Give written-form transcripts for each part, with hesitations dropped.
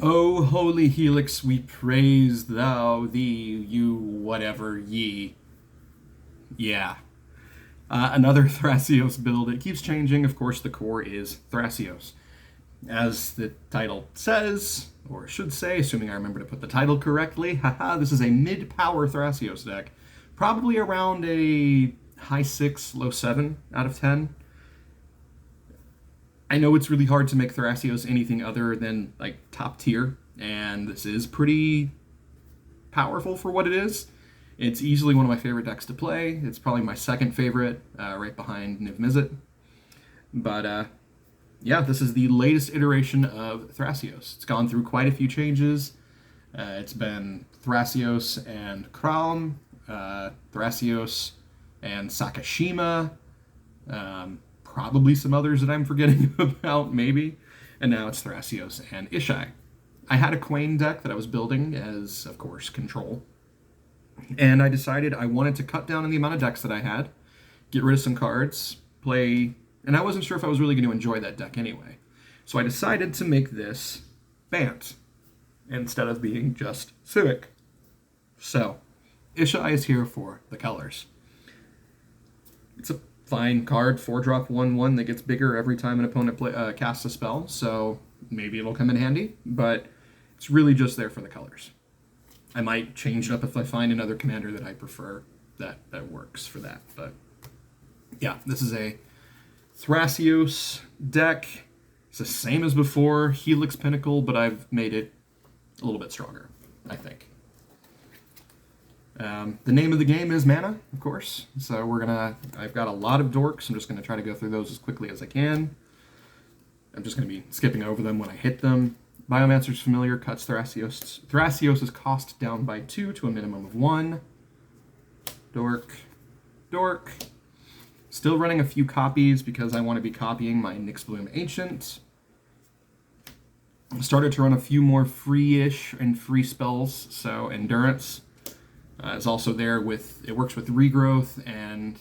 O holy Helix, we praise thou, thee, you, whatever, ye. Yeah. Another Thrasios build. It keeps changing. Of course, the core is Thrasios. As the title says, or should say, assuming I remember to put the title correctly, haha, this is a mid-power Thrasios deck. Probably around a high 6, low 7 out of 10. I know it's really hard to make Thrasios anything other than like top tier, and this is pretty powerful for what it is. It's easily one of my favorite decks to play. It's probably my second favorite, right behind Niv Mizzet. But yeah, this is the latest iteration of Thrasios. It's gone through quite a few changes. It's been Thrasios and Kraum, Thrasios and Sakashima, probably some others that I'm forgetting about, maybe. And now it's Thrasios and Ishai. I had a Quain deck that I was building as, of course, control. And I decided I wanted to cut down on the amount of decks that I had, get rid of some cards, play... And I wasn't sure if I was really going to enjoy that deck anyway. So I decided to make this Bant, instead of being just Civic. So, Ishai is here for the colors. It's a fine card, 4-drop 1/1 that gets bigger every time an opponent casts a spell, so maybe it'll come in handy, but it's really just there for the colors. I might change it up if I find another commander that I prefer that works for that, but yeah, this is a Thrasios deck. It's the same as before, Helix Pinnacle, but I've made it a little bit stronger, I think. The name of the game is mana, of course. So I've got a lot of dorks. I'm just gonna try to go through those as quickly as I can. I'm just gonna be skipping over them when I hit them. Biomancer's Familiar cuts Thrasios' cost down by 2 to a minimum of 1. Dork. Dork. Still running a few copies because I want to be copying my Nyxbloom Ancient. Started to run a few more free-ish and free spells, so Endurance is also there with, it works with regrowth and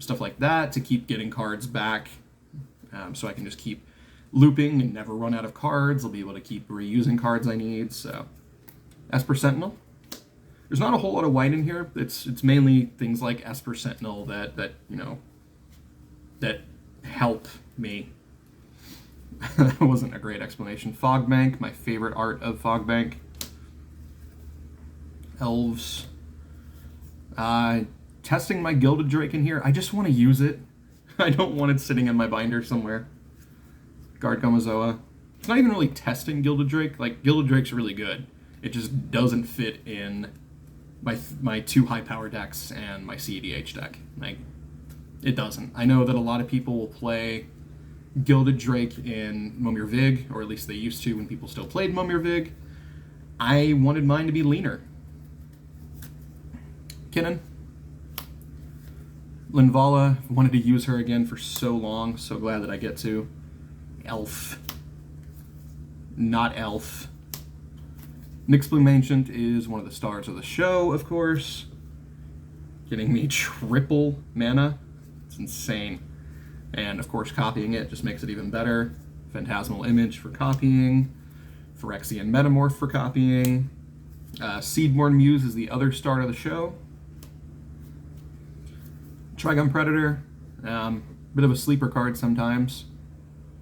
stuff like that to keep getting cards back, so I can just keep looping and never run out of cards. I'll be able to keep reusing cards I need, so. Esper Sentinel. There's not a whole lot of white in here. It's mainly things like Esper Sentinel that you know, that help me. That wasn't a great explanation. Fogbank, my favorite art of Fogbank. Elves. Testing my Gilded Drake in here. I just want to use it. I don't want it sitting in my binder somewhere. Guard Gamazoa. It's not even really testing Gilded Drake. Like, Gilded Drake's really good. It just doesn't fit in my 2 high-power decks and my EDH deck. Like, it doesn't. I know that a lot of people will play Gilded Drake in Momir Vig, or at least they used to when people still played Momir Vig. I wanted mine to be leaner. Kinnan. Linvala, wanted to use her again for so long. So glad that I get to. Elf. Not Elf. Nyxbloom Ancient is one of the stars of the show, of course. Getting me triple mana. It's insane. And of course, copying it just makes it even better. Phantasmal Image for copying. Phyrexian Metamorph for copying. Seedborn Muse is the other star of the show. Trigun Predator. Bit of a sleeper card sometimes.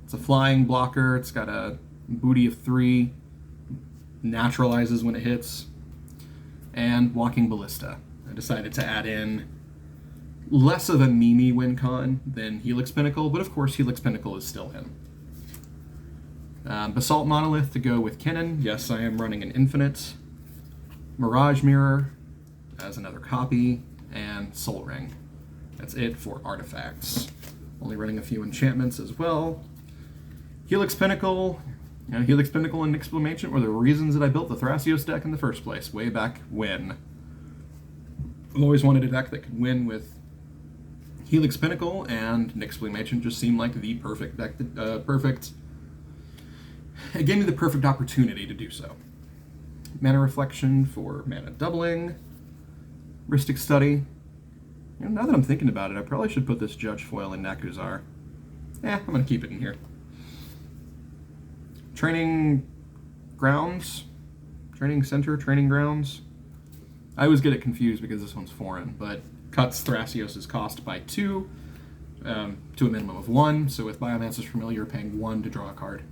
It's a flying blocker. It's got a booty of 3. Naturalizes when it hits. And Walking Ballista. I decided to add in less of a Mimi win con than Helix Pinnacle, but of course Helix Pinnacle is still in. Basalt Monolith to go with Kinnan. Yes, I am running an Infinite. Mirage Mirror as another copy, and Soul Ring. That's it for artifacts. Only running a few enchantments as well. Helix Pinnacle. Helix Pinnacle and Nyxbloom Ancient were the reasons that I built the Thrasios deck in the first place, way back when. I've always wanted a deck that could win with Helix Pinnacle, and Nyxbloom Ancient just seemed like the perfect deck. It gave me the perfect opportunity to do so. Mana Reflection for mana doubling. Rhystic Study. Now that I'm thinking about it, I probably should put this Judge Foil in Nakuzar. I'm gonna keep it in here. Training grounds, training center, training grounds. I always get it confused because this one's foreign, but cuts Thrasios' cost by 2 to a minimum of 1. So with Biomancer's Familiar, paying 1 to draw a card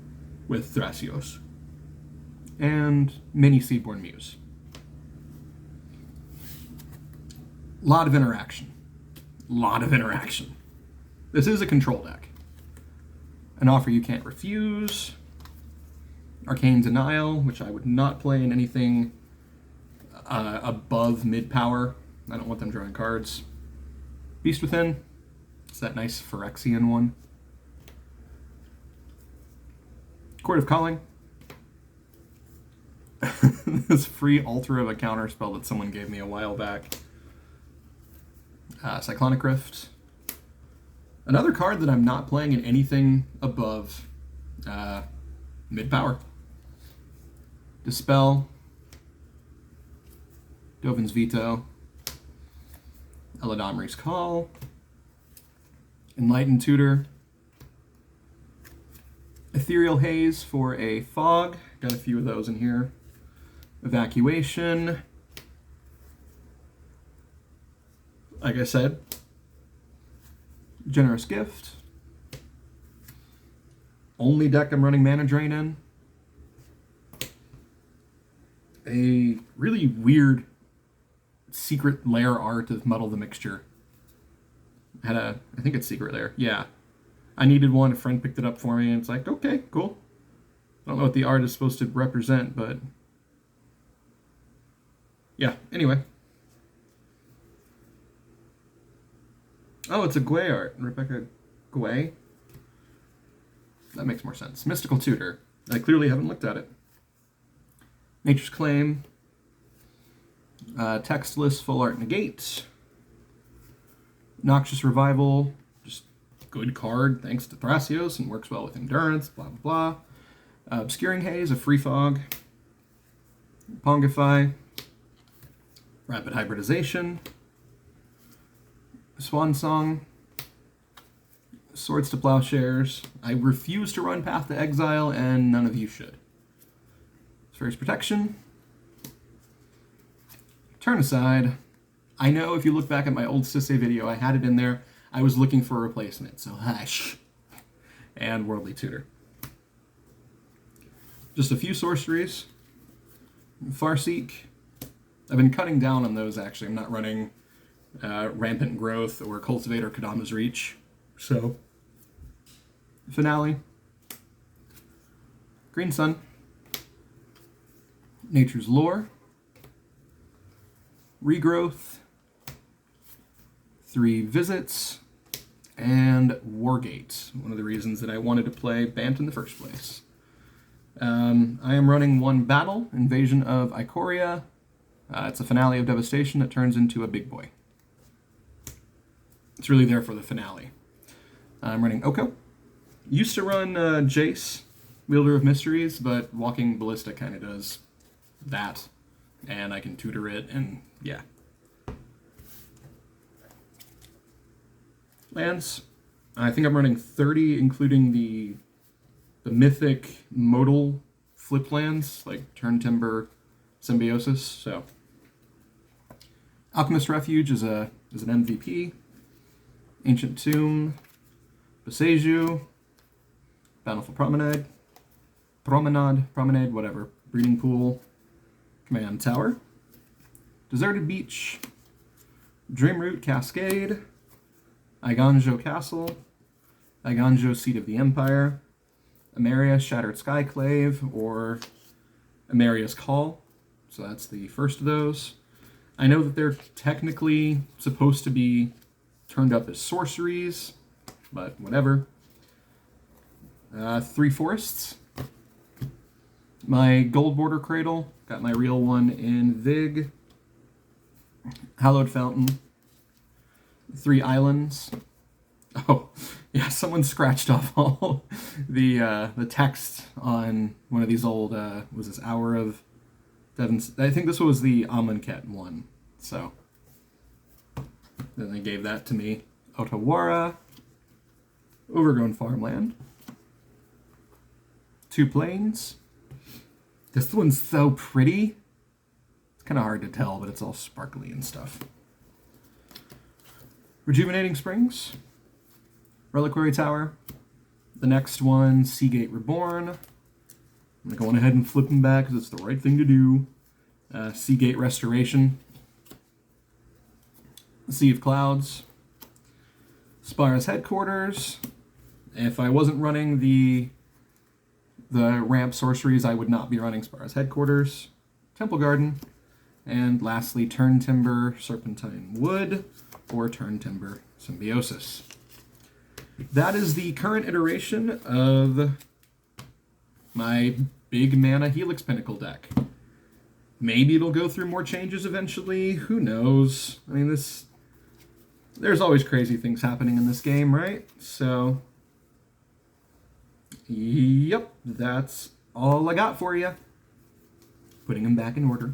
with Thrasios. And mini Seedborn Muse. Lot of interaction. This is a control deck. An offer you can't refuse. Arcane Denial, which I would not play in anything above mid-power. I don't want them drawing cards. Beast Within. It's that nice Phyrexian one. Court of Calling. This free alter of a counter spell that someone gave me a while back. Cyclonic Rift. Another card that I'm not playing in anything above mid-power. Dispel. Dovin's Veto. Eladamri's Call. Enlightened Tutor. Ethereal Haze for a Fog. Got a few of those in here. Evacuation. Like I said, Generous Gift. Only deck I'm running Mana Drain in. A really weird secret lair art of Muddle the Mixture. I think it's secret lair. Yeah. I needed one, a friend picked it up for me, and it's like, okay, cool. I don't know what the art is supposed to represent, but yeah, anyway. Oh, it's a Gwei art. Rebecca Gwei? That makes more sense. Mystical Tutor. I clearly haven't looked at it. Nature's Claim. Textless Full Art Negate. Noxious Revival. Just good card, thanks to Thrasios, and works well with Endurance, blah, blah, blah. Obscuring Haze, a free fog. Pongify. Rapid Hybridization. Swan Song. Swords to Plowshares. I refuse to run Path to Exile, and none of you should. Sphere's Protection. Turn Aside. I know if you look back at my old Sisay video, I had it in there. I was looking for a replacement, so hush. And Worldly Tutor. Just a few sorceries. Farseek. I've been cutting down on those, actually. I'm not running Rampant Growth or Cultivator Kadama's Reach. So, Finale. Green Sun. Nature's Lore. Regrowth. 3 Visits. And Wargate. One of the reasons that I wanted to play Bant in the first place. I am running 1 battle, Invasion of Ikoria. It's a Finale of Devastation that turns into a big boy. It's really there for the finale. I'm running Oko. Used to run Jace, Wielder of Mysteries, but Walking Ballista kind of does that. And I can tutor it, and yeah. Lands. I think I'm running 30, including the mythic modal flip lands, like Turn Timber, Symbiosis, so. Alchemist Refuge is an MVP. Ancient Tomb, Boseiju, Bountiful Promenade, whatever. Breeding Pool, Command Tower, Deserted Beach, Dreamroot Cascade, Eiganjo Castle, Eiganjo Seat of the Empire, Emeria Shattered Skyclave, or Emeria's Call. So that's the first of those. I know that they're technically supposed to be turned up as sorceries, but whatever. 3 Forests. My Gold Border Cradle. Got my real one in Vig. Hallowed Fountain. 3 Islands. Oh, yeah, someone scratched off all the text on one of these old, was this Hour of Devon's? I think this was the Amonkhet one, so. Then they gave that to me. Otawara. Overgrown Farmland. 2 Plains. This one's so pretty. It's kind of hard to tell, but it's all sparkly and stuff. Rejuvenating Springs. Reliquary Tower. The next one, Seagate Reborn. I'm going ahead and flip them back because it's the right thing to do. Seagate Restoration. Sea of Clouds. Spira's Headquarters. If I wasn't running the ramp sorceries, I would not be running Spira's Headquarters. Temple Garden. And lastly, Turn Timber, Serpentine Wood, or Turn Timber, Symbiosis. That is the current iteration of my big mana Helix Pinnacle deck. Maybe it'll go through more changes eventually. Who knows? I mean, there's always crazy things happening in this game, right? So, yep, that's all I got for you. Putting them back in order.